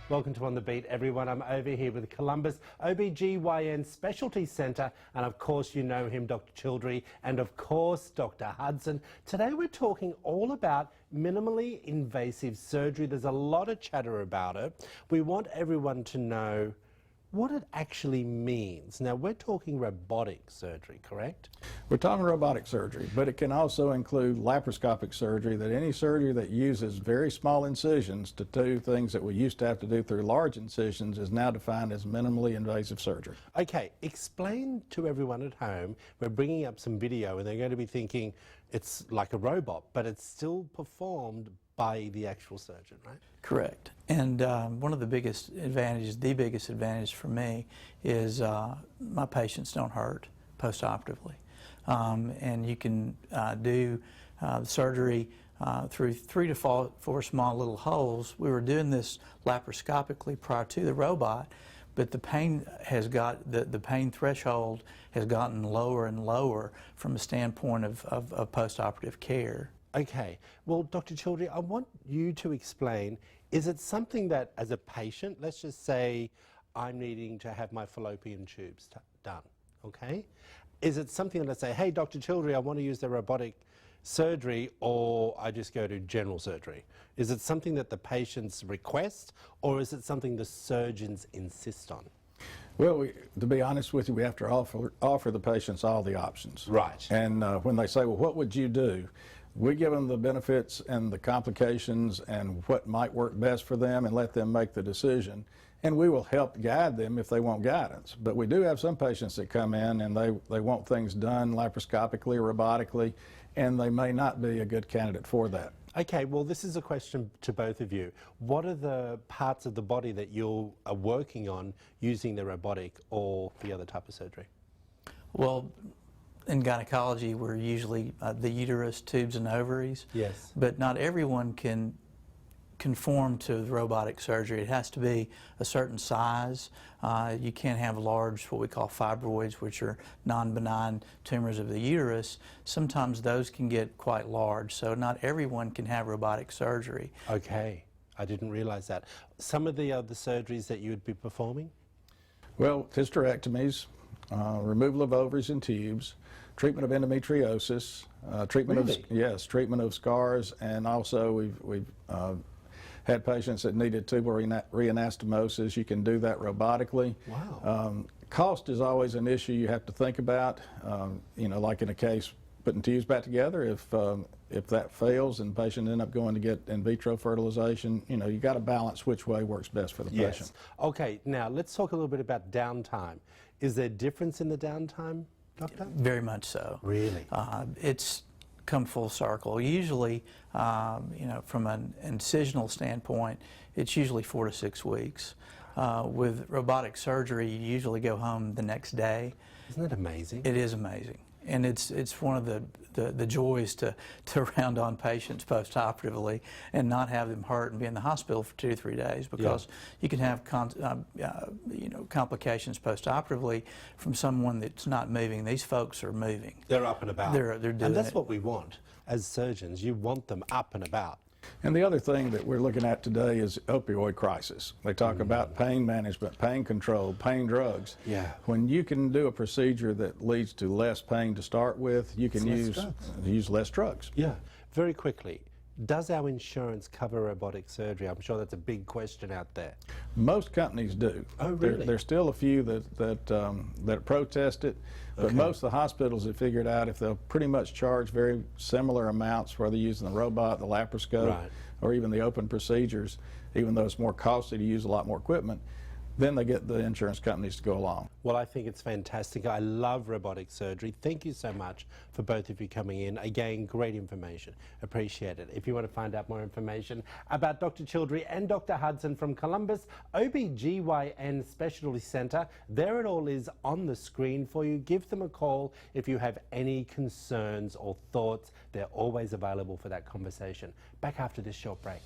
Welcome to On the Beat, everyone. I'm over here with Columbus OB/GYN Specialty Centre, and of course you know him, Dr. Childrey, and of course Dr. Hudson. Today we're talking all about minimally invasive surgery. There's a lot of chatter about it. We want everyone to know what it actually means. Now, we're talking robotic surgery, correct? We're talking robotic surgery, but it can also include laparoscopic surgery, that any surgery that uses very small incisions to do things that we used to have to do through large incisions is now defined as minimally invasive surgery. Okay, explain to everyone at home. We're bringing up some video and they're going to be thinking it's like a robot, but it's still performed by the actual surgeon, right? Correct. And one of the biggest advantage for me is my patients don't hurt post-operatively. And you can do surgery through 3 to 4 small little holes. We were doing this laparoscopically prior to the robot, but the pain has the pain threshold has gotten lower and lower from a standpoint of post-operative care. Okay, well, Dr. Childrey, I want you to explain, is it something that as a patient, let's just say I'm needing to have my fallopian tubes done, okay? Is it something that I say, hey, Dr. Childrey, I want to use the robotic surgery, or I just go to general surgery? Is it something that the patients request, or is it something the surgeons insist on? Well, to be honest with you, we have to offer the patients all the options. Right. And when they say, well, what would you do? We give them the benefits and the complications and what might work best for them and let them make the decision. And we will help guide them if they want guidance. But we do have some patients that come in and they want things done laparoscopically or robotically, and they may not be a good candidate for that. Okay, well, this is a question to both of you. What are the parts of the body that you are working on using the robotic or the other type of surgery? Well, in gynecology, we're usually the uterus, tubes, and ovaries. Yes. But not everyone can conform to the robotic surgery. It has to be a certain size. You can't have large, what we call fibroids, which are non-benign tumors of the uterus. Sometimes those can get quite large, so not everyone can have robotic surgery. Okay, I didn't realize that. Some of the other surgeries that you would be performing? Well, hysterectomies, removal of ovaries and tubes, treatment of endometriosis, treatment of scars, and also we've had patients that needed tubal reanastomosis. You can do that robotically. Wow. Cost is always an issue you have to think about. You know, like in a case putting tubes back together, if that fails and the patient ends up going to get in vitro fertilization, you know, you got to balance which way works best for the patient. Okay, now let's talk a little bit about downtime. Is there a difference in the downtime, doctor? Very much so. Really? It's come full circle. Usually, you know, from an incisional standpoint, it's usually 4 to 6 weeks. With robotic surgery, you usually go home the next day. Isn't that amazing? It is amazing. And it's one of the joys to round on patients post-operatively and not have them hurt and be in the hospital for 2 to 3 days, because you can have you know, complications post-operatively from someone that's not moving. These folks are moving. They're up and about. They're doing and that's it. what we want as surgeons. You want them up and about. And the other thing that we're looking at today is opioid crisis. They talk about pain management, pain control, pain drugs. Yeah. When you can do a procedure that leads to less pain to start with, you can use less drugs. Yeah. Very quickly, does our insurance cover robotic surgery? I'm sure that's a big question out there. Most companies do. Oh, really? There's still a few that protest it, but most of the hospitals have figured out if they'll pretty much charge very similar amounts, whether using the robot, the laparoscope, or even the open procedures, even though it's more costly to use a lot more equipment, then they get the insurance companies to go along. Well, I think it's fantastic. I love robotic surgery. Thank you so much for both of you coming in. Again, great information. Appreciate it. If you want to find out more information about Dr. Childrey and Dr. Hudson from Columbus OB/GYN Specialty Centre, there it all is on the screen for you. Give them a call if you have any concerns or thoughts. They're always available for that conversation. Back after this short break.